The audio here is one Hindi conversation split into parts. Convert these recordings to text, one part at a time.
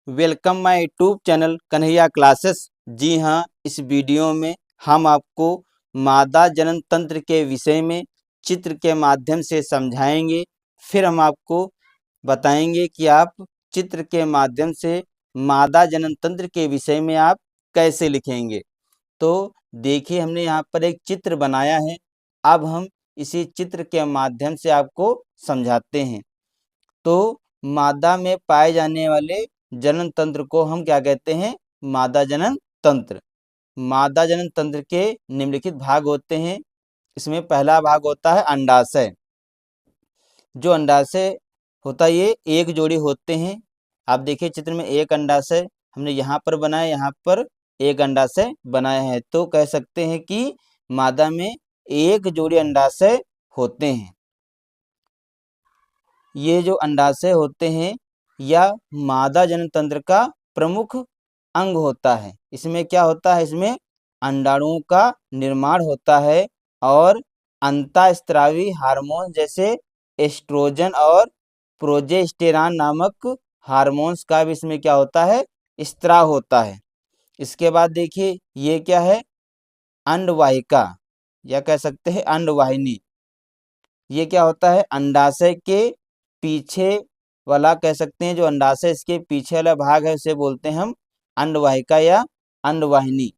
Welcome my YouTube channel Kanhaiya classes. जी हाँ, इस वीडियो में हम आपको मादा जनन तंत्र के विषय में चित्र के माध्यम से समझाएंगे। फिर हम आपको बताएंगे कि आप चित्र के माध्यम से मादा जनन तंत्र के विषय में आप कैसे लिखेंगे। तो देखिए, हमने यहाँ पर एक चित्र बनाया है। अब हम इसी चित्र के माध्यम से आपको समझाते हैं। तो मादा में पाए जाने वाले जनन तंत्र को हम क्या कहते हैं? मादा जनन तंत्र। मादा जनन तंत्र के निम्नलिखित भाग होते हैं। इसमें पहला भाग होता है अंडाशय। जो अंडाशय होता है ये एक जोड़ी होते हैं। आप देखिए चित्र में एक अंडाशय हमने यहाँ पर बनाया, यहाँ पर एक अंडाशय बनाया है। तो कह सकते हैं कि मादा में एक जोड़ी अंडाशय होते हैं। ये जो अंडाशय होते हैं या मादा जनन तंत्र का प्रमुख अंग होता है। इसमें क्या होता है? इसमें अंडाणुओं का निर्माण होता है और अंतःस्रावी हार्मोन जैसे एस्ट्रोजन और प्रोजेस्टेरॉन नामक हार्मोन्स का भी इसमें क्या होता है? स्त्राव होता है। इसके बाद देखिए, ये क्या है? अंडवाहिका या कह सकते हैं अंडवाहिनी। ये क्या होता है? अंडाशय के पीछे वाला कह सकते हैं, जो अंडाशय इसके पीछे वाला भाग है उसे बोलते हैं हम अंडवाहिका या अंडवाहिनी।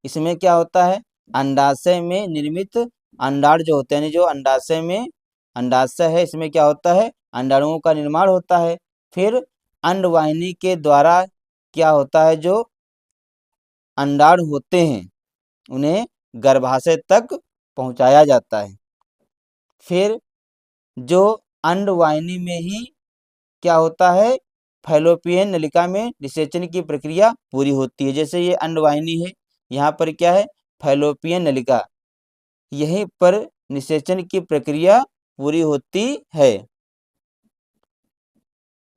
इसमें क्या होता है? अंडाशय में निर्मित अंडाणु जो होते हैं, जो अंडाशय में अंडाशय है, इसमें क्या होता है? अंडाणुओं का निर्माण होता है। फिर अंडवाहिनी के द्वारा क्या होता है? जो अंडाणु होते हैं उन्हें गर्भाशय तक पहुंचाया जाता है। फिर जो अंडवाहिनी में ही क्या होता है? फैलोपियन नलिका में निषेचन की प्रक्रिया पूरी होती है। जैसे ये अंडवाहिनी है, यहाँ पर क्या है? फैलोपियन नलिका। यहीं पर निषेचन की प्रक्रिया पूरी होती है।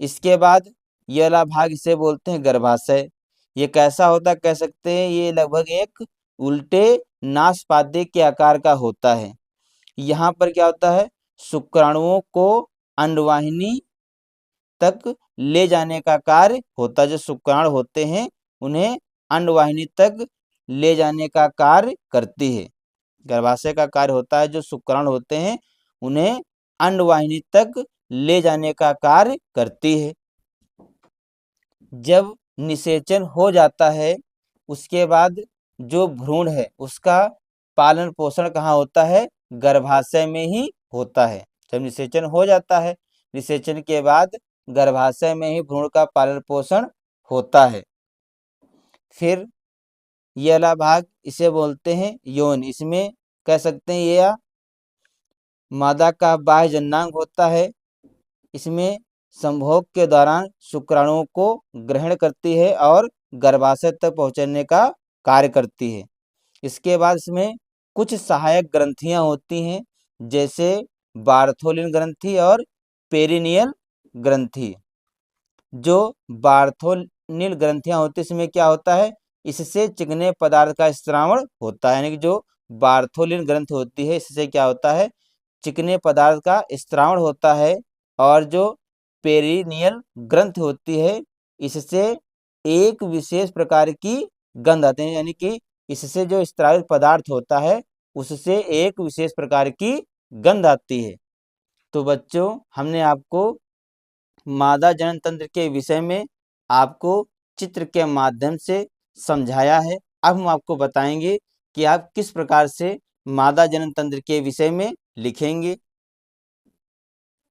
इसके बाद ये वाला भाग इसे बोलते हैं गर्भाशय। ये कैसा होता है? कह सकते हैं ये लगभग एक उल्टे नाशपाती के आकार का होता है। यहाँ पर क्या होता है? शुक्राणुओं को अंडवाहिनी तक ले जाने का कार्य होता है। जो शुक्राणु होते हैं उन्हें अंडवाहिनी तक ले जाने का कार्य करती है। गर्भाशय का कार्य होता है, जो शुक्राणु होते हैं उन्हें अंडवाहिनी तक ले जाने का कार्य करती है। जब निषेचन हो जाता है उसके बाद जो भ्रूण है उसका पालन पोषण कहाँ होता है? गर्भाशय में ही होता है। जब निषेचन हो जाता है, निषेचन के बाद गर्भाशय में ही भ्रूण का पालन पोषण होता है। फिर ये वाला भाग इसे बोलते हैं यौन। इसमें कह सकते हैं ये मादा का बाह्य जननांग होता है। इसमें संभोग के दौरान शुक्राणुओं को ग्रहण करती है और गर्भाशय तक पहुंचने का कार्य करती है। इसके बाद इसमें कुछ सहायक ग्रंथियां होती हैं, जैसे बार्थोलिन ग्रंथि और पेरिनियल ग्रंथि। जो बार्थोलिन ग्रंथियां होती है, इसमें क्या होता है? इससे चिकने पदार्थ का स्त्रावण होता है। यानी कि जो बार्थोलिन ग्रंथि होती है, इससे क्या होता है? चिकने पदार्थ का स्त्रावण होता है। और जो पेरिनियल ग्रंथि होती है, इससे एक विशेष प्रकार की गंध आती है। यानी कि इससे जो स्त्रावित पदार्थ होता है उससे एक विशेष प्रकार की गंध आती है। तो बच्चों, हमने आपको मादा जनन तंत्र के विषय में आपको चित्र के माध्यम से समझाया है। अब हम आपको बताएंगे कि आप किस प्रकार से मादा जनन तंत्र के विषय में लिखेंगे।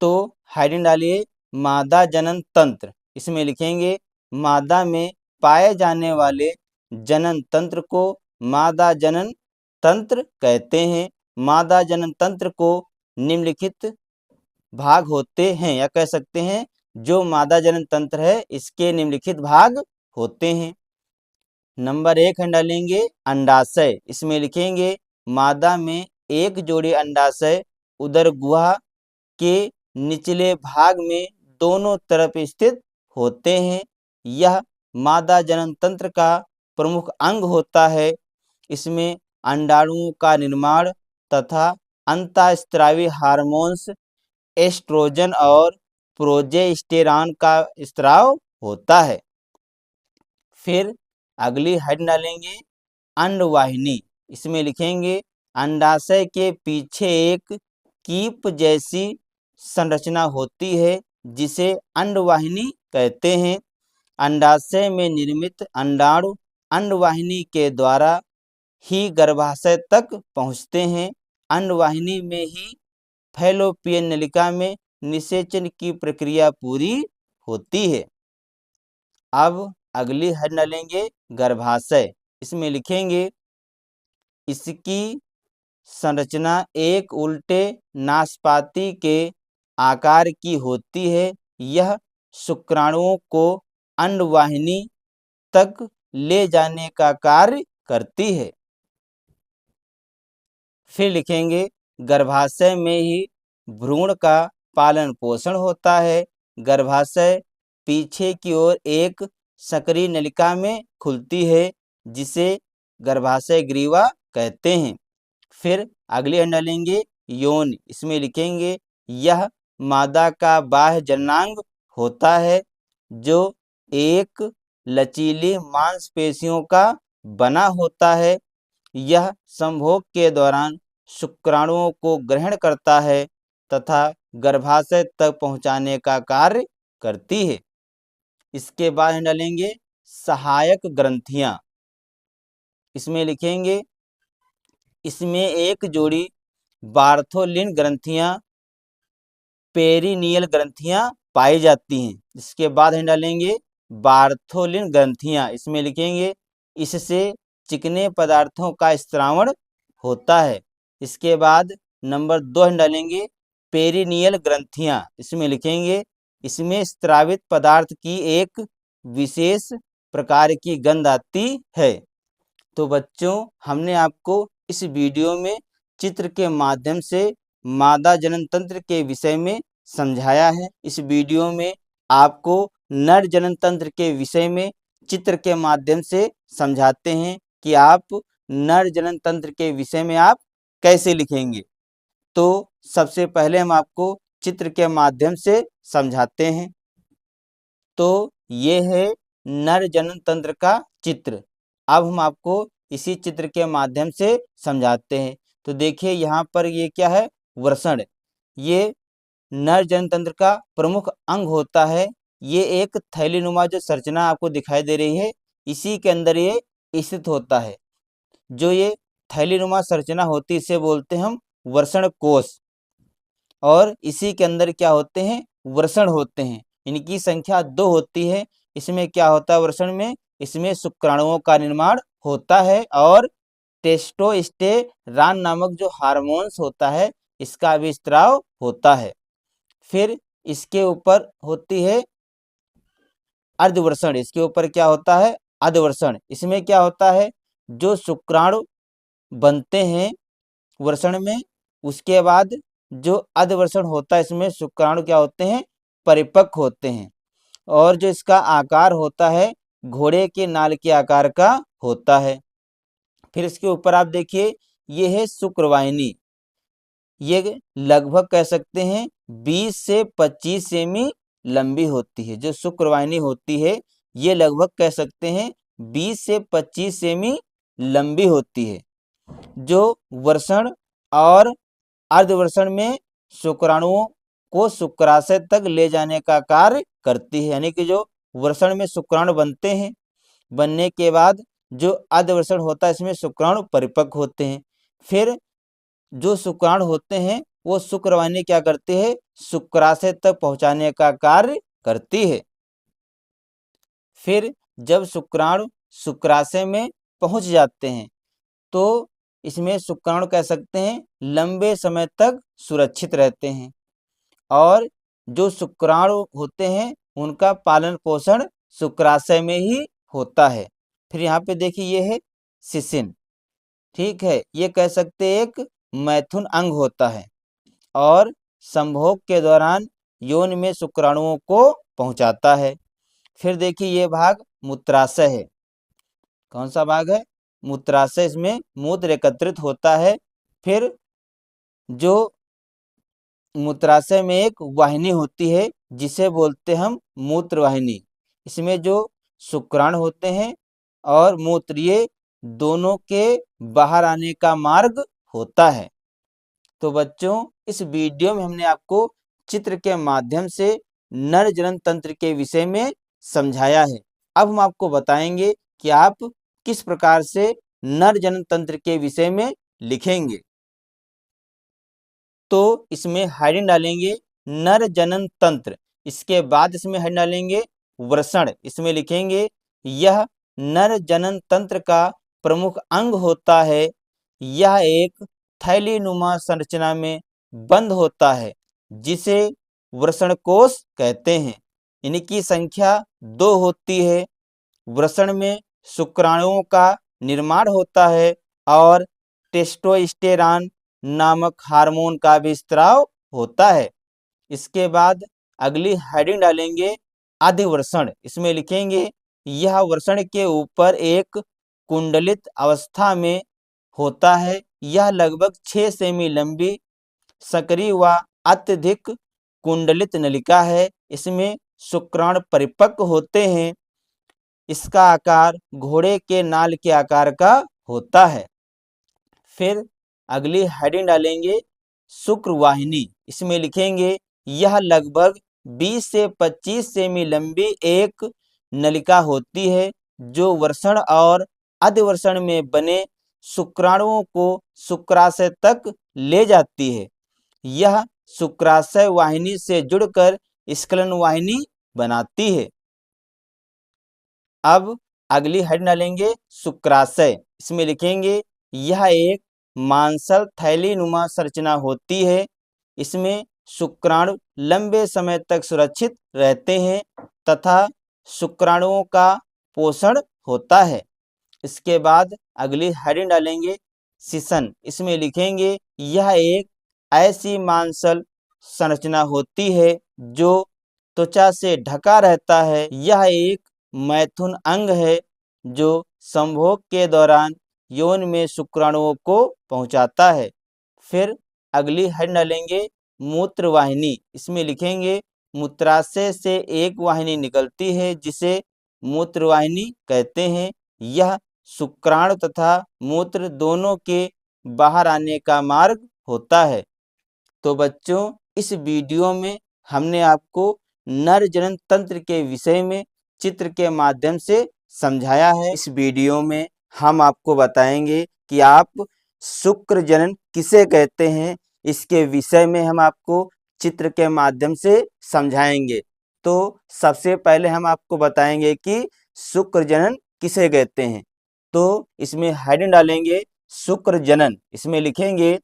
तो हेडिंग डालिए मादा जनन तंत्र। इसमें लिखेंगे मादा में पाए जाने वाले जनन तंत्र को मादा जनन तंत्र कहते हैं। मादा जनन तंत्र को निम्नलिखित भाग होते हैं, या कह सकते हैं जो मादा जनन तंत्र है इसके निम्नलिखित भाग होते हैं। नंबर 1 हम डालेंगे अंडाशय। इसमें लिखेंगे मादा में एक जोड़ी अंडाशय उदर गुहा के निचले भाग में दोनों तरफ स्थित होते हैं। यह मादा जनन तंत्र का प्रमुख अंग होता है। इसमें अंडाणुओं का निर्माण तथा अंतःस्रावी हार्मोन्स एस्ट्रोजन और प्रोजेस्टेरॉन का स्राव होता है। फिर अगली हेड डालेंगे अंडवाहिनी। इसमें लिखेंगे अंडाशय के पीछे एक कीप जैसी संरचना होती है जिसे अंडवाहिनी कहते हैं। अंडाशय में निर्मित अंडाणु अंडवाहिनी के द्वारा ही गर्भाशय तक पहुँचते हैं। अंडवाहिनी में ही फैलोपियन नलिका में निषेचन की प्रक्रिया पूरी होती है। अब अगली हेड डालेंगे गर्भाशय। इसमें लिखेंगे इसकी संरचना एक उल्टे नाशपाती के आकार की होती है। यह शुक्राणुओं को अंडवाहिनी तक ले जाने का कार्य करती है। फिर लिखेंगे गर्भाशय में ही भ्रूण का पालन पोषण होता है। गर्भाशय पीछे की ओर एक सक्रिय नलिका में खुलती है जिसे गर्भाशय ग्रीवा कहते हैं। फिर अगली हेड डालेंगे यौन। इसमें लिखेंगे यह मादा का बाह्य जननांग होता है जो एक लचीली मांसपेशियों का बना होता है। यह संभोग के दौरान शुक्राणुओं को ग्रहण करता है तथा गर्भाशय तक पहुंचाने का कार्य करती है। इसके बाद हम डालेंगे सहायक ग्रंथियां। इसमें लिखेंगे इसमें एक जोड़ी बार्थोलिन ग्रंथियां पेरिनियल ग्रंथियां पाई जाती हैं। इसके बाद हम डालेंगे बार्थोलिन ग्रंथियां। इसमें लिखेंगे इससे चिकने पदार्थों का स्त्रावण होता है। इसके बाद नंबर 2 हम डालेंगे पेरिनियल ग्रंथियां। इसमें लिखेंगे इसमें स्त्रावित पदार्थ की एक विशेष प्रकार की गंध आती है। तो बच्चों हमने आपको इस वीडियो में चित्र के माध्यम से मादा जनन तंत्र के विषय में समझाया है। इस वीडियो में आपको नर जनन तंत्र के विषय में चित्र के माध्यम से समझाते हैं कि आप नर जनन तंत्र के विषय में आप कैसे लिखेंगे। तो सबसे पहले हम आपको चित्र के माध्यम से समझाते हैं। तो ये है नर जनन तंत्र का चित्र। अब हम आपको इसी चित्र के माध्यम से समझाते हैं। तो देखिए यहाँ पर ये क्या है, वृषण। ये नर जनन तंत्र का प्रमुख अंग होता है। ये एक थैलीनुमा जो संरचना आपको दिखाई दे रही है, इसी के अंदर ये स्थित होता है। जो ये थैलीनुमा संरचना होती है इसे बोलते हैं हम वृषण कोश। और इसी के अंदर क्या होते हैं, वृषण होते हैं। इनकी संख्या 2 होती है। इसमें क्या होता है वृषण में, इसमें शुक्राणुओं का निर्माण होता है और टेस्टोस्टेरान नामक जो हार्मोन्स होता है इसका भी स्त्राव होता है। फिर इसके ऊपर होती है अर्धवृषण। इसके ऊपर क्या होता है, अर्धवृषण। इसमें क्या होता है, जो शुक्राणु बनते हैं वृषण में, उसके बाद जो अर्धवृषण होता है इसमें शुक्राणु क्या होते हैं, परिपक्व होते हैं। और जो इसका आकार होता है घोड़े के नाल के आकार का होता है। फिर इसके ऊपर आप देखिए ये है शुक्रवाहिनी। ये लगभग कह सकते हैं 20 से 25 सेमी लंबी होती है। जो शुक्रवाहिनी होती है ये लगभग कह सकते हैं 20 से 25 सेमी लंबी होती है। जो वृषण और अर्धवृषण में शुक्राणुओं को शुक्राशय तक ले जाने का कार्य करती है। यानी कि जो वृषण में शुक्राणु बनते हैं, बनने के बाद जो अर्धवृषण होता है इसमें शुक्राणु परिपक्व होते हैं। फिर जो शुक्राणु होते हैं वो शुक्रवाहिनी क्या करती है, शुक्राशय तक पहुंचाने का कार्य करती है। फिर जब शुक्राणु शुक्राशय में पहुंच जाते हैं तो इसमें शुक्राणु कह सकते हैं लंबे समय तक सुरक्षित रहते हैं। और जो शुक्राणु होते हैं उनका पालन पोषण शुक्राशय में ही होता है। फिर यहाँ पे देखिए ये है शिशिन। ठीक है, ये कह सकते एक मैथुन अंग होता है और संभोग के दौरान यौन में शुक्राणुओं को पहुंचाता है। फिर देखिए ये भाग मूत्राशय है। कौन सा भाग है, मूत्राशय। इसमें मूत्र एकत्रित होता है। फिर जो मूत्राशय में एक वाहिनी होती है जिसे बोलते हम मूत्र वाहिनी। इसमें जो शुक्राणु होते हैं और मूत्रीय दोनों के बाहर आने का मार्ग होता है। तो बच्चों, इस वीडियो में हमने आपको चित्र के माध्यम से नर जनन तंत्र के विषय में समझाया है। अब हम आपको बताएंगे कि आप किस प्रकार से नर जनन तंत्र के विषय में लिखेंगे। तो इसमें हेडिंग डालेंगे नर जनन तंत्र, इसके बाद इसमें हेडिंग डालेंगे वृषण। इसमें लिखेंगे यह नर जनन तंत्र का प्रमुख अंग होता है। यह एक थैलीनुमा संरचना में बंद होता है जिसे वृषण कोश कहते हैं। इनकी संख्या 2 होती है। वृषण में शुक्राणुओं का निर्माण होता है और टेस्टोस्टेरॉन नामक हार्मोन का भी स्राव होता है। इसके बाद अगली हेडिंग डालेंगे अधिवृषण। इसमें लिखेंगे यह वृषण के ऊपर एक कुंडलित अवस्था में होता है। यह लगभग 6 सेमी लंबी, सक्रिय व अत्यधिक कुंडलित नलिका है। इसमें शुक्राणु परिपक्व होते हैं। इसका आकार घोड़े के नाल के आकार का होता है। फिर अगली हेडिंग डालेंगे शुक्रवाहिनी। इसमें लिखेंगे यह लगभग 20 से 25 सेमी लंबी एक नलिका होती है जो वृषण और अधिवृषण में बने शुक्राणुओं को शुक्राशय तक ले जाती है। यह शुक्राशय वाहिनी से जुड़कर स्खलन वाहिनी बनाती है। अब अगली हेडिंग डालेंगे शुक्राशय। इसमें लिखेंगे यह एक मांसल थैलीनुमा संरचना होती है। इसमें शुक्राणु लंबे समय तक सुरक्षित रहते हैं तथा शुक्राणुओं का पोषण होता है। इसके बाद अगली हेडिंग डालेंगे शिशन। इसमें लिखेंगे यह एक ऐसी मांसल संरचना होती है जो त्वचा से ढका रहता है। यह एक मैथुन अंग है जो संभोग के दौरान यौन में शुक्राणुओं को पहुंचाता है। फिर अगली हेडिंग डालेंगे मूत्रवाहिनी। इसमें लिखेंगे मूत्राशय से एक वाहिनी निकलती है जिसे मूत्रवाहिनी कहते हैं। यह शुक्राणु तथा मूत्र दोनों के बाहर आने का मार्ग होता है। तो बच्चों, इस वीडियो में हमने आपको नर जनन तंत्र के विषय में चित्र के माध्यम से समझाया है। इस वीडियो में हम आपको बताएंगे कि आप शुक्र जनन किसे कहते हैं। इसके विषय में हम आपको चित्र के माध्यम से समझाएंगे। तो सबसे पहले हम आपको बताएंगे कि शुक्र जनन किसे कहते हैं। तो इसमें हेडिंग डालेंगे शुक्र जनन। इसमें लिखेंगे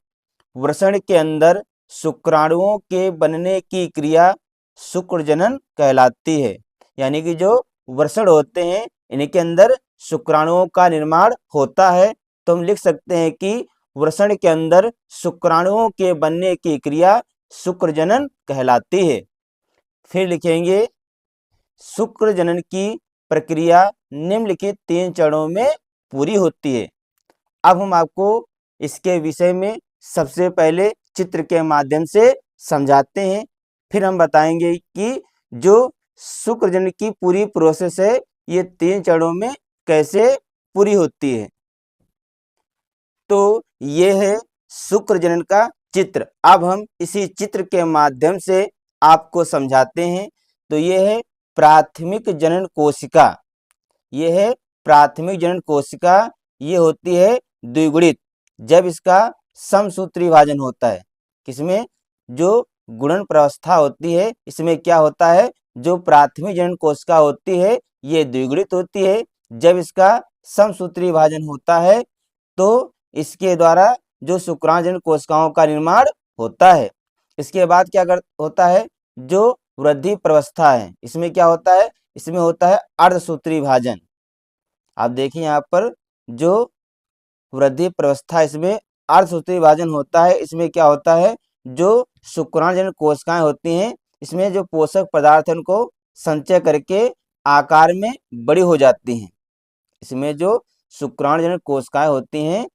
वृषण के अंदर शुक्राणुओं के बनने की क्रिया शुक्र जनन कहलाती है। यानी कि जो वृषण होते हैं इनके अंदर शुक्राणुओं का निर्माण होता है। तो हम लिख सकते हैं कि वृषण के अंदर शुक्राणुओं के बनने की क्रिया शुक्र जनन कहलाती है। फिर लिखेंगे शुक्र जनन की प्रक्रिया निम्नलिखित 3 चरणों में पूरी होती है। अब हम आपको इसके विषय में सबसे पहले चित्र के माध्यम से समझाते हैं। फिर हम बताएंगे कि जो शुक्र जनन की पूरी प्रोसेस है ये 3 चरणों में कैसे पूरी होती है। तो ये है शुक्र जनन का चित्र। अब हम इसी चित्र के माध्यम से आपको समझाते हैं। तो ये है प्राथमिक जनन कोशिका। ये है प्राथमिक जनन कोशिका। ये होती है द्विगुणित जब इसका समसूत्री विभाजन होता है। किसमें? जो गुणन प्रावस्था होती है इसमें क्या होता है, जो प्राथमिक जनन कोशिका होती है ये द्विगुणित होती है। जब इसका समसूत्री विभाजन होता है तो इसके द्वारा जो शुक्राणु जनन कोशिकाओं का निर्माण होता है। इसके बाद क्या होता है, जो वृद्धि प्रावस्था है इसमें क्या होता है, इसमें होता है अर्धसूत्री विभाजन। आप देखिए यहाँ पर जो वृद्धि प्रावस्था इसमें अर्धसूत्री विभाजन होता है। इसमें क्या होता है, जो शुक्राणु जनन कोशिकाएं होती हैं इसमें जो पोषक पदार्थ है उनको संचय करके आकार में बड़ी हो जाती हैं। इसमें जो शुक्राणु जनन कोशिकाएं होती हैं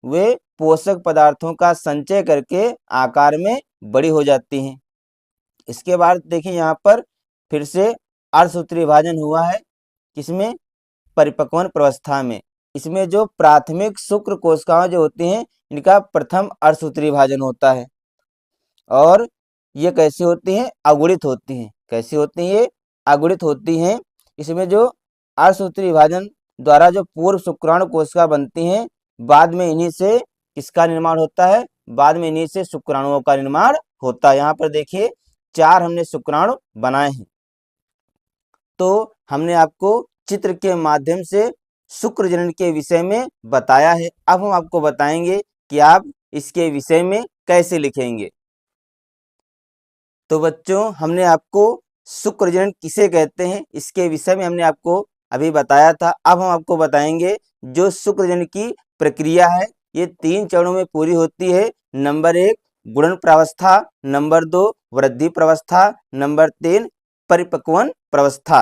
वे पोषक पदार्थों का संचय करके आकार में बड़ी हो जाती हैं। इसके बाद देखिए यहाँ पर फिर से अर्धसूत्री विभाजन हुआ है किसमें, परिपक्वन प्रवस्था में। इसमें जो प्राथमिक शुक्र कोशिकाएं जो होती हैं इनका प्रथम अर्धसूत्री विभाजन होता है और ये कैसे होती हैं, अगुणित होती हैं। कैसे होती हैं, ये अगुणित होती हैं। इसमें जो अर्धसूत्री विभाजन द्वारा जो पूर्व शुक्राणु कोशिका बनती हैं, बाद में इन्हीं से किसका निर्माण होता है, बाद में इन्हीं से शुक्राणुओं का निर्माण होता है। यहाँ पर देखिए 4 हमने शुक्राणु बनाए हैं। तो हमने आपको चित्र के माध्यम से शुक्र जनन के विषय में बताया है। अब हम आपको बताएंगे कि आप इसके विषय में कैसे लिखेंगे। तो बच्चों, हमने आपको शुक्र जनन किसे कहते हैं इसके विषय में हमने आपको अभी बताया था। अब हम आपको बताएंगे जो शुक्र जनन की प्रक्रिया है ये 3 चरणों में पूरी होती है। नंबर 1 गुणन प्रावस्था, नंबर 2 वृद्धि प्रावस्था, नंबर 3 परिपक्वन प्रावस्था।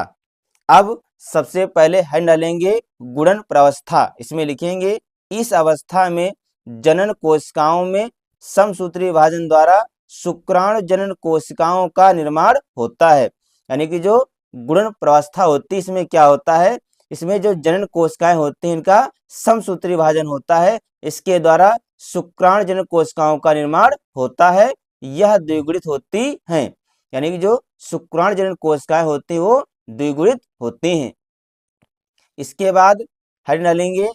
अब सबसे पहले हम डालेंगे गुणन प्रावस्था। इसमें लिखेंगे इस अवस्था में जनन कोशिकाओं में समसूत्री विभाजन द्वारा शुक्राणु जनन कोशिकाओं का निर्माण होता है। यानी कि जो गुणन प्रावस्था होती है इसमें क्या होता है, इसमें जो जनन कोशिकाएं होती हैं इनका समसूत्री विभाजन होता है। इसके द्वारा शुक्राणु जनन कोशिकाओं का निर्माण होता है, यह द्विगुणित होती हैं। यानी कि जो शुक्राणु जनन कोशिकाएं होती हैं वो द्विगुणित होती हैं। इसके बाद हम डालेंगे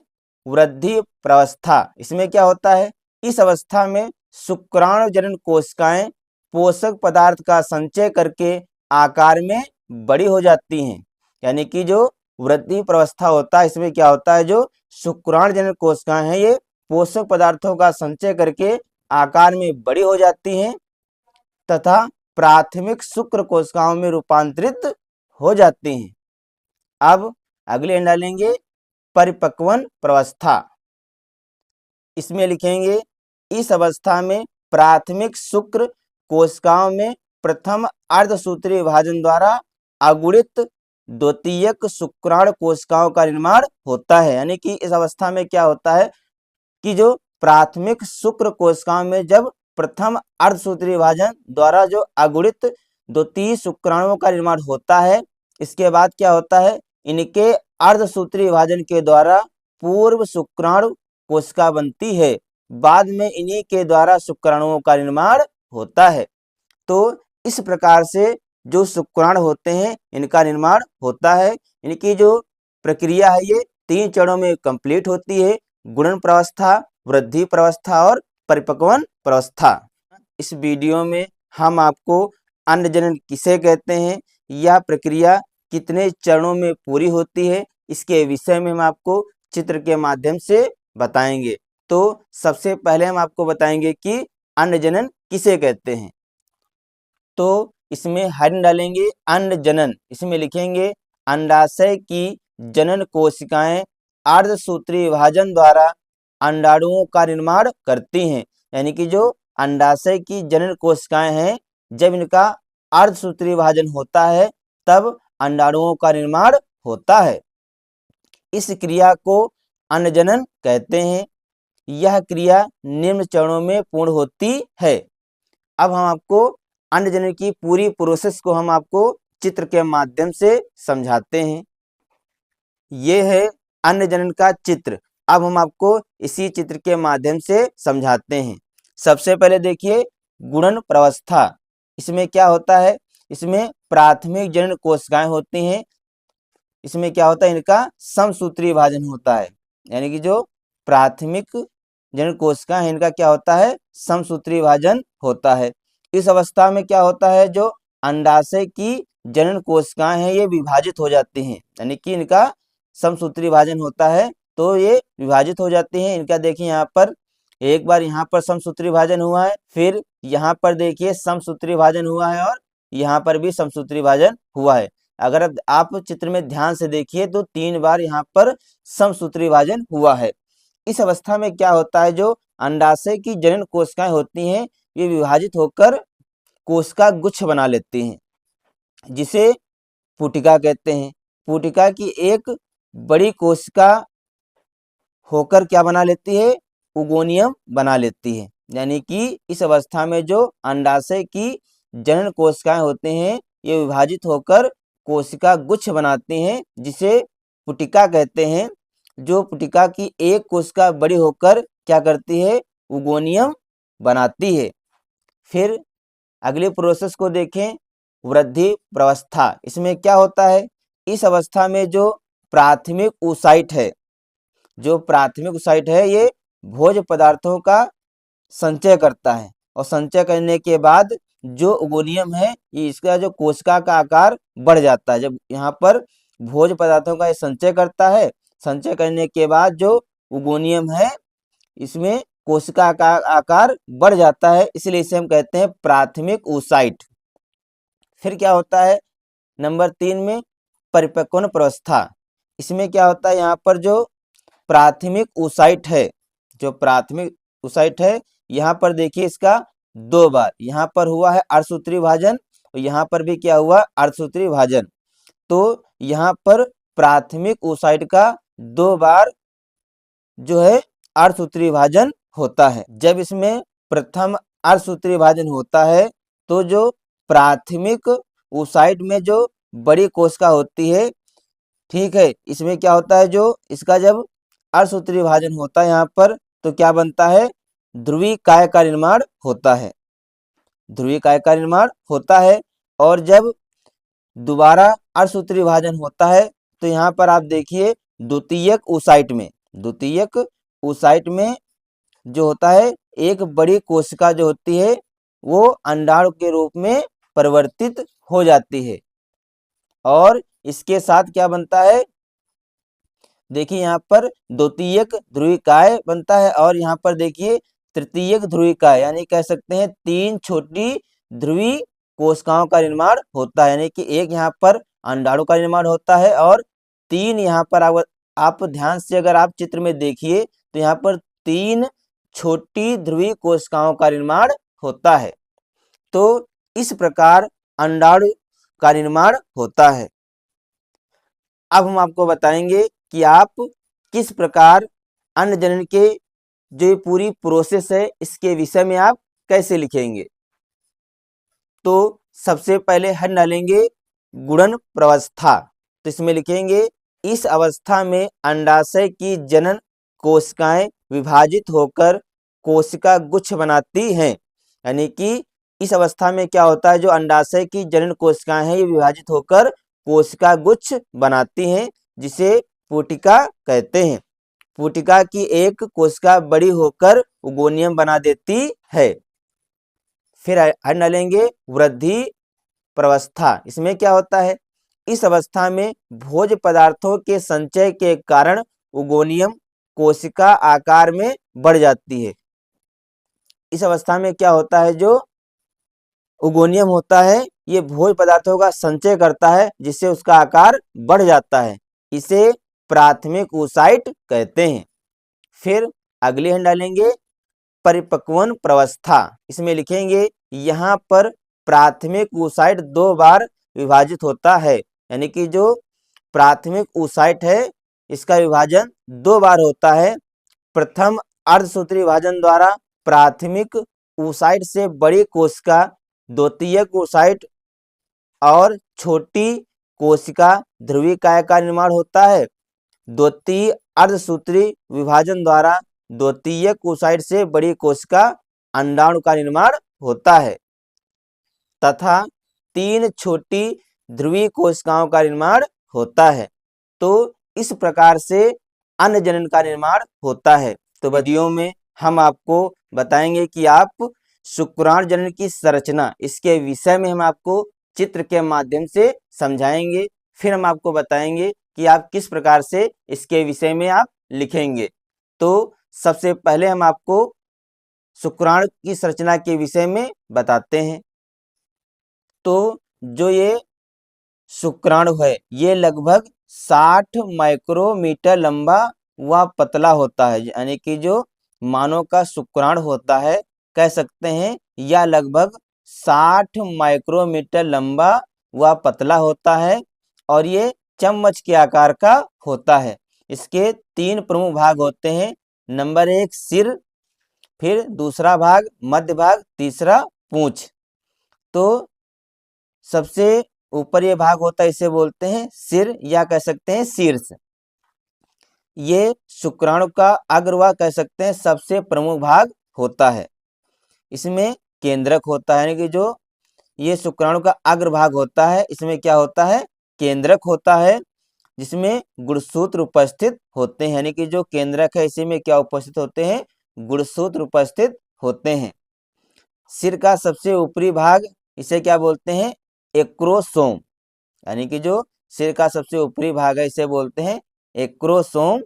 वृद्धि प्रावस्था। इसमें क्या होता है, इस अवस्था में शुक्राणु जनन कोशिकाएं पोषक पदार्थ का संचय करके आकार में बड़ी हो जाती हैं। यानी कि जो वृद्धि प्रावस्था होता है इसमें क्या होता है, जो शुक्राणु जनन कोशिकाएं हैं ये पोषक पदार्थों का संचय करके आकार में बड़ी हो जाती हैं तथा प्राथमिक शुक्र कोशिकाओं में रूपांतरित हो जाती हैं। अब अगले डालेंगे परिपक्वन प्रावस्था। इसमें लिखेंगे इस अवस्था में प्राथमिक शुक्र कोशिकाओं में प्रथम अर्धसूत्री विभाजन द्वारा अगुणित द्वितीयक शुक्राणु कोशिकाओं का निर्माण होता है। यानी कि इस अवस्था में क्या होता है कि जो प्राथमिक शुक्र कोशिकाओं में जब प्रथम अर्धसूत्री विभाजन द्वारा जो अगुणित द्वितीय शुक्राणुओं का निर्माण होता है, इसके बाद क्या होता है, इनके अर्धसूत्री विभाजन के द्वारा पूर्व शुक्राणु कोशिका बनती है, बाद में इन्हीं के द्वारा शुक्राणुओं का निर्माण होता है। तो इस प्रकार से जो शुक्राणु होते हैं इनका निर्माण होता है। इनकी जो प्रक्रिया है ये 3 चरणों में कंप्लीट होती है, गुणन प्रावस्था, वृद्धि प्रावस्था और परिपक्वन प्रावस्था। इस वीडियो में हम आपको अन्न जनन किसे कहते हैं, यह प्रक्रिया कितने चरणों में पूरी होती है, इसके विषय में हम आपको चित्र के माध्यम से बताएंगे। तो सबसे पहले हम आपको बताएंगे कि अन्न जनन किसे कहते हैं। तो इसमें हम डालेंगे अन्न जनन। इसमें लिखेंगे अंडाशय की जनन कोशिकाएं अर्धसूत्री विभाजन द्वारा अंडाणुओं का निर्माण करती हैं। यानी कि जो अंडाशय की जनन कोशिकाएं हैं जब इनका अर्धसूत्री विभाजन होता है तब अंडाणुओं का निर्माण होता है। इस क्रिया को अन्न जनन कहते हैं। यह क्रिया निम्न चरणों में पूर्ण होती है। अब हम आपको अन्न जनन की पूरी प्रोसेस को हम आपको चित्र के माध्यम से समझाते हैं। ये है अन्न जनन का चित्र। अब हम आपको इसी चित्र के माध्यम से समझाते हैं। सबसे पहले देखिए गुणन प्रावस्था। इसमें क्या होता है, इसमें प्राथमिक जनन कोशिकाएं होती हैं। इसमें क्या होता है, इनका समसूत्री विभाजन होता है। यानी कि जो प्राथमिक जनन कोशिकाएं हैं इनका क्या होता है, समसूत्री विभाजन होता है। इस अवस्था में क्या होता है, जो अंडाशय की जनन कोशिकाएं हैं ये विभाजित हो जाती हैं। यानी कि इनका समसूत्री विभाजन होता है तो ये विभाजित हो जाती हैं। इनका देखिए यहाँ पर एक बार यहाँ पर समसूत्री विभाजन हुआ है, फिर यहाँ पर देखिए समसूत्री विभाजन हुआ है और यहाँ पर भी समसूत्री विभाजन हुआ है। अगर आप चित्र में ध्यान से देखिए तो 3 बार यहाँ पर समसूत्री विभाजन हुआ है। इस अवस्था में क्या होता है, जो अंडाशय की जनन कोशिकाएं होती हैं ये विभाजित होकर कोशिका गुच्छ बना लेती हैं, जिसे पुटिका कहते हैं। पुटिका की एक बड़ी कोशिका होकर क्या बना लेती है, उगोनियम बना लेती है। यानी कि इस अवस्था में जो अंडाशय की जनन कोशिकाएं होते हैं ये विभाजित होकर कोशिका गुच्छ बनाती हैं, जिसे पुटिका कहते हैं। जो पुटिका की एक कोशिका बड़ी होकर क्या करती है, उगोनियम बनाती है। फिर अगले प्रोसेस को देखें, वृद्धि प्रवस्था। इसमें क्या होता है, इस अवस्था में जो प्राथमिक oocyte है, जो प्राथमिक oocyte है, ये भोज्य पदार्थों का संचय करता है, और संचय करने के बाद जो उगोनियम है, ये इसका जो कोशिका का आकार बढ़ जाता है। जब यहाँ पर भोज्य पदार्थों का ये संचय करता है, संचय करने के बाद जो उगोनियम है, इसमें कोशिका का आकार बढ़ जाता है, इसलिए इसे हम कहते हैं प्राथमिक oocyte। फिर क्या होता है, नंबर 3 में परिपक्वन प्रवस्था। इसमें क्या होता है, यहाँ पर जो प्राथमिक oocyte है, जो प्राथमिक oocyte है, यहाँ पर देखिए इसका 2 बार, यहाँ पर हुआ है अर्धसूत्री विभाजन, और यहाँ पर भी क्या हुआ, अर्धसूत्री विभाजन। तो यहाँ पर प्राथमिक oocyte का 2 बार जो है अर्धसूत्री विभाजन होता है। जब इसमें प्रथम अर्धसूत्री विभाजन होता है, तो जो प्राथमिक oocyte में जो बड़ी कोशिका होती है, ठीक है, इसमें क्या होता है, जो इसका जब अर्धसूत्री विभाजन होता है यहाँ पर, तो क्या बनता है, ध्रुवीय काय का निर्माण होता है, ध्रुवीय काय का निर्माण होता है। और जब दोबारा अर्धसूत्री विभाजन होता है, तो यहाँ पर आप देखिए द्वितीयक oocyte में, द्वितीयक oocyte में जो होता है, एक बड़ी कोशिका जो होती है, वो अंडाणु के रूप में परिवर्तित हो जाती है, और इसके साथ क्या बनता है, देखिए यहाँ पर द्वितीयक ध्रुवीय बनता है, और यहाँ पर देखिए तृतीयक ध्रुवीय, यानी कह सकते हैं 3 छोटी ध्रुवीय कोशिकाओं का निर्माण होता है। यानी कि एक यहाँ पर अंडाणु का निर्माण होता है, और 3 यहाँ पर आप ध्यान से अगर आप चित्र में देखिए, तो यहाँ पर 3 छोटी ध्रुवीय कोशिकाओं का निर्माण होता है। तो इस प्रकार अंडाणु का निर्माण होता है। अब हम आपको बताएंगे कि आप किस प्रकार अन्न जनन के जो पूरी प्रोसेस है, इसके विषय में आप कैसे लिखेंगे। तो सबसे पहले हम डालेंगे गुणन प्रवस्था। तो इसमें लिखेंगे, इस अवस्था में अंडाशय की जनन कोशिकाएं विभाजित होकर कोशिका गुच्छ बनाती हैं। यानी कि इस अवस्था में क्या होता है, जो अंडाशय की जनन कोशिकाएं हैं, ये विभाजित होकर कोशिका गुच्छ बनाती हैं, जिसे पुटिका कहते हैं। पुटिका की एक कोशिका बड़ी होकर उगोनियम बना देती है। फिर हम डालेंगे वृद्धि प्रवस्था। इसमें क्या होता है, इस अवस्था में भोज्य पदार्थों के संचय के कारण उगोनियम कोशिका आकार में बढ़ जाती है। इस अवस्था में क्या होता है, जो उगोनियम होता है, ये भोज्य पदार्थों का संचय करता है, जिससे उसका आकार बढ़ जाता है। इसे प्राथमिक oocyte कहते हैं। फिर अगले हम डालेंगे परिपक्वन प्रवस्था। इसमें लिखेंगे, यहाँ पर प्राथमिक oocyte 2 बार विभाजित होता है। यानी कि जो प्राथमिक oocyte है, इसका विभाजन 2 बार होता है। प्रथम अर्धसूत्री विभाजन द्वारा प्राथमिक oocyte से बड़ी कोशिका द्वितीयक oocyte और छोटी कोशिका ध्रुवीय काय का निर्माण होता है। द्वितीय अर्धसूत्री विभाजन द्वारा द्वितीयक oocyte से बड़ी कोशिका अंडाणु का निर्माण होता है, तथा 3 छोटी ध्रुवीय कोशिकाओं का निर्माण होता है। तो इस प्रकार से अन्न जनन का निर्माण होता है। तो वीडियो में हम आपको बताएंगे कि आप शुक्राणु जनन की संरचना, इसके विषय में हम आपको चित्र के माध्यम से समझाएंगे। फिर हम आपको बताएंगे कि आप किस प्रकार से इसके विषय में आप लिखेंगे। तो सबसे पहले हम आपको शुक्राणु की संरचना के विषय में बताते हैं। तो जो ये शुक्राणु है, ये लगभग 60 माइक्रोमीटर लंबा व पतला होता है। यानी कि जो मानव का शुक्राणु होता है, कह सकते हैं यह लगभग 60 माइक्रोमीटर लंबा व पतला होता है, और ये चम्मच के आकार का होता है। इसके 3 प्रमुख भाग होते हैं। नंबर 1 सिर, फिर दूसरा भाग मध्य भाग, तीसरा पूंछ। तो सबसे ऊपर ये भाग होता है इसे बोलते हैं सिर या कह सकते हैं शीर्ष। ये शुक्राणु का अग्र व कह सकते हैं सबसे प्रमुख भाग होता है। इसमें केंद्रक होता है, यानी कि जो ये शुक्राणु का अग्र भाग होता है इसमें क्या होता है, केंद्रक होता है, जिसमें गुणसूत्र उपस्थित होते हैं। यानी कि जो केंद्रक है इसी में क्या उपस्थित होते हैं, गुणसूत्र उपस्थित होते हैं। सिर का सबसे ऊपरी भाग इसे क्या बोलते हैं, एक्रोसोम। यानी कि जो सिर का सबसे ऊपरी भाग है इसे बोलते हैं एक्रोसोम।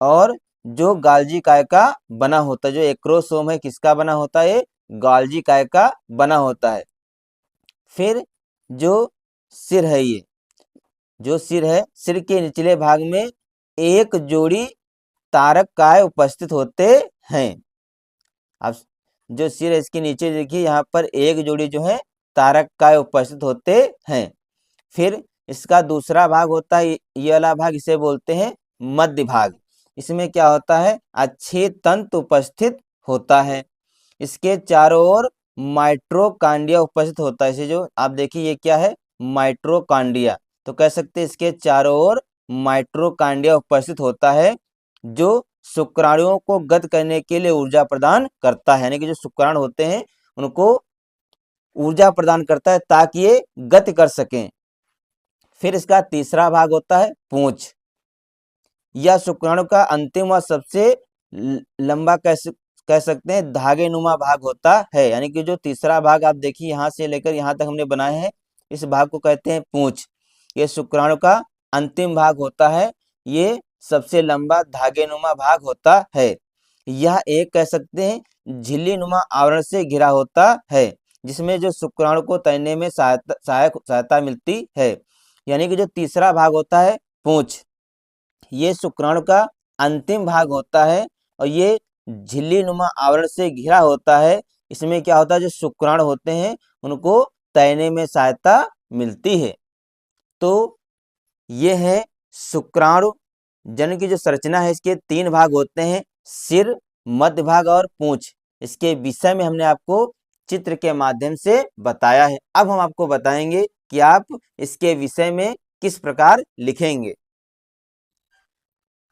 और जो गाल्जी काय का बना होता है, जो एक्रोसोम है किसका बना होता है, ये गाल्जी काय का बना होता है। फिर जो सिर है, ये जो सिर है, सिर के निचले भाग में एक जोड़ी तारक काय उपस्थित होते हैं। अब जो सिर है इसके नीचे देखिए यहाँ पर एक जोड़ी जो है तारक काय उपस्थित होते हैं। फिर इसका दूसरा भाग होता है ये वाला भाग, इसे बोलते हैं मध्य भाग। इसमें क्या होता है, अच्छे तंतु उपस्थित होता है। इसके चारों ओर माइट्रोकांडिया उपस्थित होता है। इसे जो आप देखिए ये क्या है, माइट्रोकांडिया। तो कह सकते हैं इसके चारों ओर माइट्रोकांडिया उपस्थित होता है, जो शुक्राणुओं को गत करने के लिए ऊर्जा प्रदान करता है। यानी कि जो शुक्राणु होते हैं उनको ऊर्जा प्रदान करता है ताकि ये गति कर सकें। फिर इसका तीसरा भाग होता है पूंछ। यह शुक्राणु का अंतिम व सबसे लंबा कह सकते हैं धागे नुमा भाग होता है। यानी कि जो तीसरा भाग आप देखिए यहाँ से लेकर यहाँ तक हमने बनाए हैं, इस भाग को कहते हैं पूंछ। ये शुक्राणु का अंतिम भाग होता है, ये सबसे लंबा धागे नुमा भाग होता है। यह एक कह सकते हैं झिल्ली नुमा आवरण से घिरा होता है, जिसमें जो शुक्राणु को तैरने में सहायता मिलती है। यानी कि जो तीसरा भाग होता है पूंछ, ये शुक्राणु का अंतिम भाग होता है और ये झिल्ली नुमा आवरण से घिरा होता है। इसमें क्या होता है, जो शुक्राणु होते हैं उनको तैरने में सहायता मिलती है। तो ये है शुक्राणु जन की जो संरचना है, इसके 3 भाग होते हैं, सिर, मध्य भाग और पूंछ। इसके विषय में हमने आपको चित्र के माध्यम से बताया है। अब हम आपको बताएंगे कि आप इसके विषय में किस प्रकार लिखेंगे।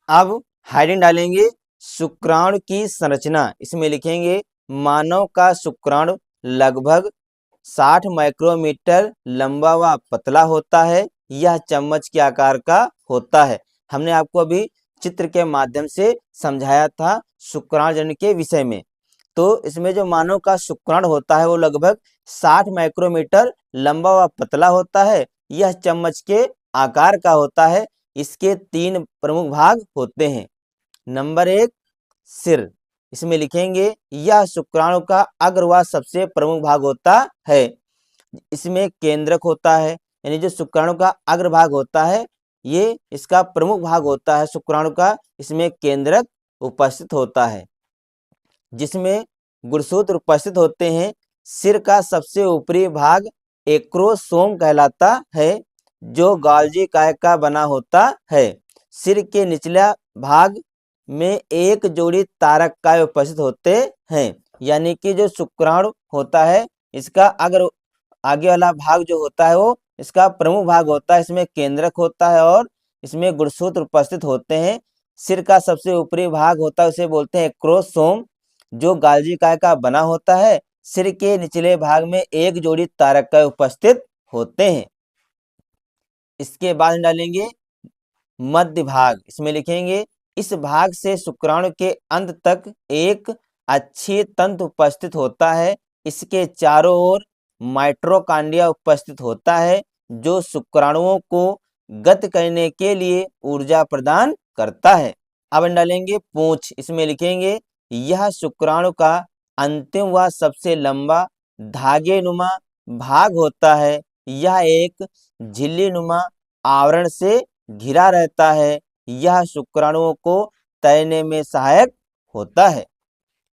अब हेडिंग डालेंगे शुक्राणु की संरचना। इसमें लिखेंगे मानव का शुक्राणु लगभग 60 माइक्रोमीटर लंबा व पतला होता है। यह चम्मच के आकार का होता है। हमने आपको अभी चित्र के माध्यम से समझाया था शुक्राणु जन के विषय में। तो इसमें जो मानव का शुक्राणु होता है वो लगभग 60 माइक्रोमीटर लंबा व पतला होता है। यह चम्मच के आकार का होता है। इसके 3 प्रमुख भाग होते हैं। नंबर 1 सिर। इसमें लिखेंगे यह शुक्राणु का अग्र व सबसे प्रमुख भाग होता है। इसमें केंद्रक होता है, यानी जो शुक्राणु का अग्र भाग होता है ये इसका प्रमुख भाग होता है शुक्राणु का। इसमें केंद्रक उपस्थित होता है, जिसमें गुणसूत्र उपस्थित होते हैं। सिर का सबसे ऊपरी भाग एक्रोसोम कहलाता है, जो गाल्जी काय का बना होता है। सिर के निचला भाग में एक जोड़ी तारक काय उपस्थित होते हैं। यानी कि जो शुक्राणु होता है इसका अगर आगे वाला भाग जो होता है वो इसका प्रमुख भाग होता है। इसमें केंद्रक होता है और इसमें गुणसूत्र उपस्थित होते हैं। सिर का सबसे ऊपरी भाग होता है उसे बोलते हैं एक्रोसोम, जो गाल्जी काय का बना होता है। सिर के निचले भाग में एक जोड़ी तारक काय उपस्थित होते हैं। इसके बाद डालेंगे मध्य भाग। इसमें लिखेंगे इस भाग से शुक्राणु के अंत तक एक अच्छी तंतु उपस्थित होता है। इसके चारों ओर माइट्रोकांडिया उपस्थित होता है, जो शुक्राणुओं को गत करने के लिए ऊर्जा प्रदान करता है। अब डालेंगे पूंछ। इसमें लिखेंगे यह शुक्राणु का अंतिम व सबसे लंबा धागे नुमा भाग होता है। यह एक झिल्ली नुमा आवरण से घिरा रहता है। यह शुक्राणुओं को तैरने में सहायक होता है।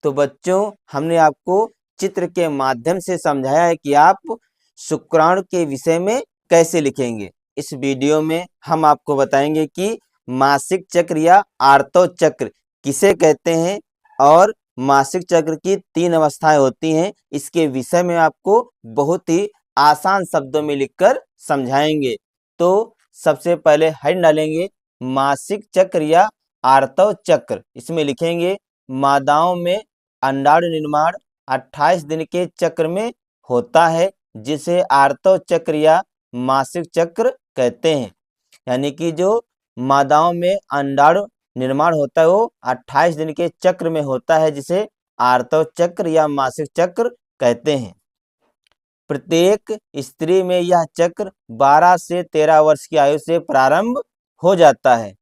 तो बच्चों हमने आपको चित्र के माध्यम से समझाया है कि आप शुक्राणु के विषय में कैसे लिखेंगे। इस वीडियो में हम आपको बताएंगे कि मासिक चक्र या आर्तव चक्र किसे कहते हैं और मासिक चक्र की 3 अवस्थाएं होती हैं। इसके विषय में आपको बहुत ही आसान शब्दों में लिखकर समझाएंगे। तो सबसे पहले हेड डालेंगे मासिक चक्र या आर्तव चक्र। इसमें लिखेंगे मादाओं में अंडाणु निर्माण 28 दिन के चक्र में होता है, जिसे आर्तव चक्र या मासिक चक्र कहते हैं। यानी कि जो मादाओं में अंडाणु निर्माण होता है वो 28 दिन के चक्र में होता है, जिसे आर्तव चक्र या मासिक चक्र कहते हैं। प्रत्येक स्त्री में यह चक्र 12 से 13 वर्ष की आयु से प्रारंभ हो जाता है।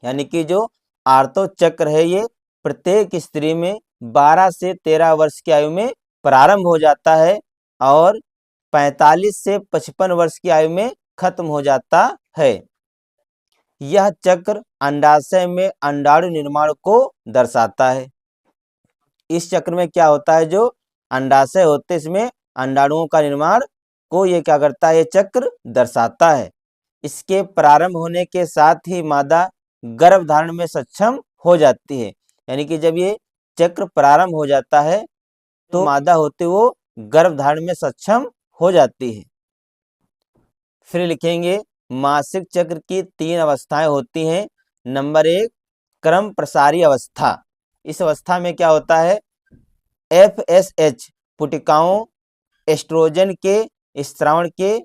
यानी कि जो आर्तव चक्र है ये प्रत्येक स्त्री में 12 से 13 वर्ष की आयु में प्रारंभ हो जाता है और 45 से 55 वर्ष की आयु में खत्म हो जाता है। यह चक्र अंडाशय में अंडाणु निर्माण को दर्शाता है। इस चक्र में क्या होता है, जो अंडाशय होते हैं इसमें अंडाणुओं का निर्माण को ये क्या करता है, ये चक्र दर्शाता है। इसके प्रारंभ होने के साथ ही मादा गर्भधारण में सक्षम हो जाती है। यानी कि जब ये चक्र प्रारंभ हो जाता है तो मादा होते वो गर्भधारण में सक्षम हो जाती है। फिर लिखेंगे मासिक चक्र की 3 अवस्थाएं होती हैं। नंबर 1 क्रम प्रसारी अवस्था। इस अवस्था में क्या होता है, FSH पुटिकाओं एस्ट्रोजन के स्त्रावण के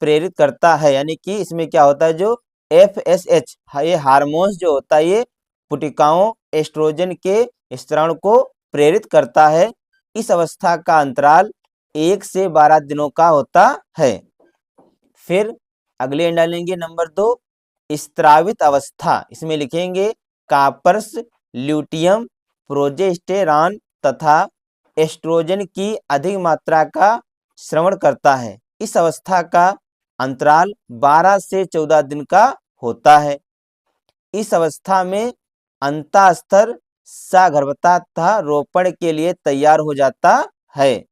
प्रेरित करता है। यानी कि इसमें क्या होता है, जो FSH ये हार्मोन्स जो होता है ये पुटिकाओं एस्ट्रोजन के स्त्रावण को प्रेरित करता है। इस अवस्था का अंतराल 1 से 12 दिनों का होता है। फिर अगले डालेंगे नंबर 2 स्त्रावित अवस्था। इसमें लिखेंगे कार्पस ल्यूटियम प्रोजेस्टेरॉन तथा एस्ट्रोजन की अधिक मात्रा का श्रवण करता है। इस अवस्था का अंतराल 12 से 14 दिन का होता है। इस अवस्था में अंतःस्तर सगर्भता तथा रोपण के लिए तैयार हो जाता है।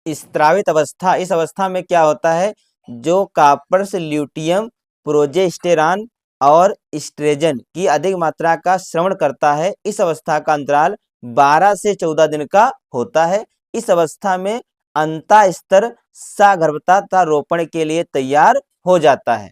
स्त्रावित अवस्था, इस अवस्था में क्या होता है, जो कार्पस ल्यूटियम प्रोजेस्टेरॉन और एस्ट्रोजन की अधिक मात्रा का श्रवण करता है। इस अवस्था का अंतराल 12 से 14 दिन का होता है। इस अवस्था में अंतःस्तर सगर्भता तथा रोपण के लिए तैयार हो जाता है।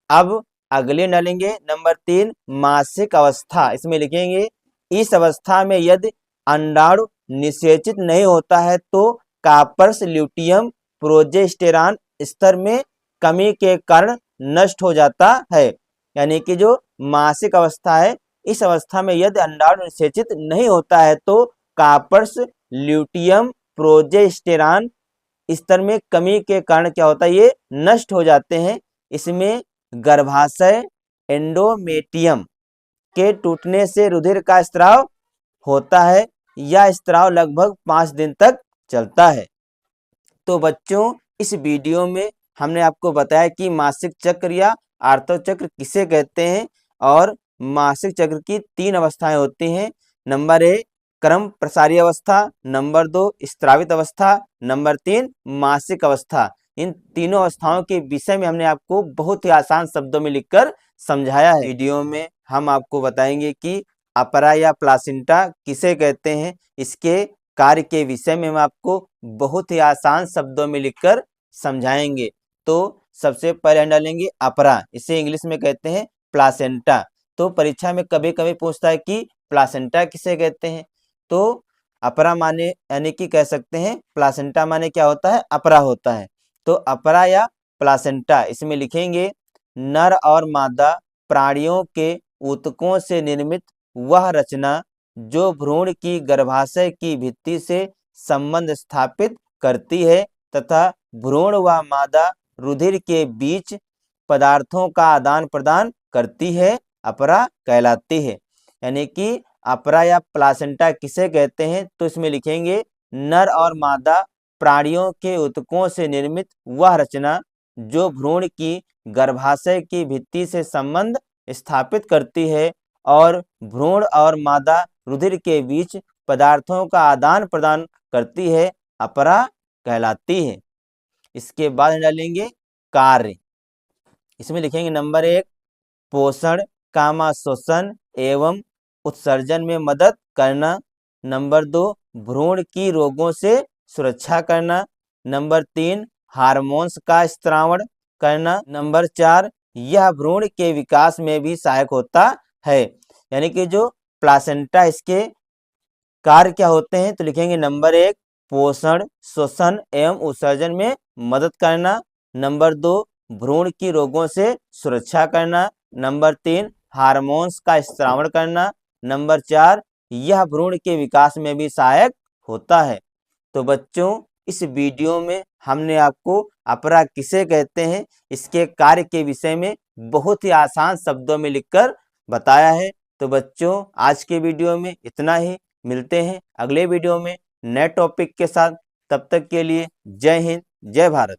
अब अगले डालेंगे नंबर 3 मासिक अवस्था। इसमें लिखेंगे इस अवस्था में यदि अंडाणु निषेचित नहीं होता है तो कार्पस ल्यूटियम प्रोजेस्टेरॉन स्तर में कमी के कारण नष्ट हो जाता है। यानी कि जो मासिक अवस्था है, इस अवस्था में यदि अंडाणु निषेचित नहीं होता है तो कार्पस ल्यूटियम प्रोजेस्टेरॉन स्तर में कमी के कारण क्या होता है, ये नष्ट हो जाते हैं। इसमें गर्भाशय एंडोमेटियम के टूटने से रुधिर का स्त्राव होता है। यह स्त्राव लगभग 5 दिन तक चलता है। तो बच्चों, इस वीडियो में हमने आपको बताया कि मासिक चक्र या आर्तव चक्र किसे कहते हैं और मासिक चक्र की 3 अवस्थाएं होती हैं। नंबर 1 क्रम प्रसारी अवस्था, नंबर 2 स्त्रावित अवस्था, नंबर 3 मासिक अवस्था। इन तीनों अवस्थाओं के विषय में हमने आपको बहुत ही आसान शब्दों में लिखकर समझाया है। वीडियो में हम आपको बताएंगे कि अपरा या प्लासेंटा किसे कहते हैं। इसके कार्य के विषय में हम आपको बहुत ही आसान शब्दों में लिखकर समझाएंगे। तो सबसे पहले हम डालेंगे अपरा, इसे इंग्लिश में कहते हैं प्लासेंटा। तो परीक्षा में कभी कभी पूछता है कि प्लासेंटा किसे कहते हैं, तो अपरा माने यानी कि कह सकते हैं प्लासेंटा माने क्या होता है, अपरा होता है। तो अपरा या प्लासेंटा, इसमें लिखेंगे नर और मादा प्राणियों के ऊतकों से निर्मित वह रचना जो भ्रूण की गर्भाशय की भित्ति से संबंध स्थापित करती है तथा भ्रूण व मादा रुधिर के बीच पदार्थों का आदान प्रदान करती है, अपरा कहलाती है। यानी कि अपरा या प्लासेंटा किसे कहते हैं, तो इसमें लिखेंगे नर और मादा प्राणियों के ऊतकों से निर्मित वह रचना जो भ्रूण की गर्भाशय की भित्ति से संबंध स्थापित करती है और भ्रूण और मादा रुधिर के बीच पदार्थों का आदान प्रदान करती है, अपरा कहलाती है। इसके बाद डालेंगे कार्य। इसमें लिखेंगे नंबर 1 पोषण, कामाशोषण एवं उत्सर्जन में मदद करना। नंबर 2 भ्रूण की रोगों से सुरक्षा करना। नंबर 3 हार्मोन्स का स्त्रावण करना। नंबर 4 यह भ्रूण के विकास में भी सहायक होता है। यानी कि जो प्लासेंटा इसके कार्य क्या होते हैं, तो लिखेंगे नंबर 1 पोषण, श्वसन एवं उत्सर्जन में मदद करना। नंबर 2 भ्रूण की रोगों से सुरक्षा करना। नंबर 3 हार्मोन्स का स्त्रावण करना। नंबर 4 यह भ्रूण के विकास में भी सहायक होता है। तो बच्चों, इस वीडियो में हमने आपको अपरा किसे कहते हैं इसके कार्य के विषय में बहुत ही आसान शब्दों में लिखकर बताया है। तो बच्चों, आज के वीडियो में इतना ही। मिलते हैं अगले वीडियो में नए टॉपिक के साथ। तब तक के लिए जय हिंद, जय भारत।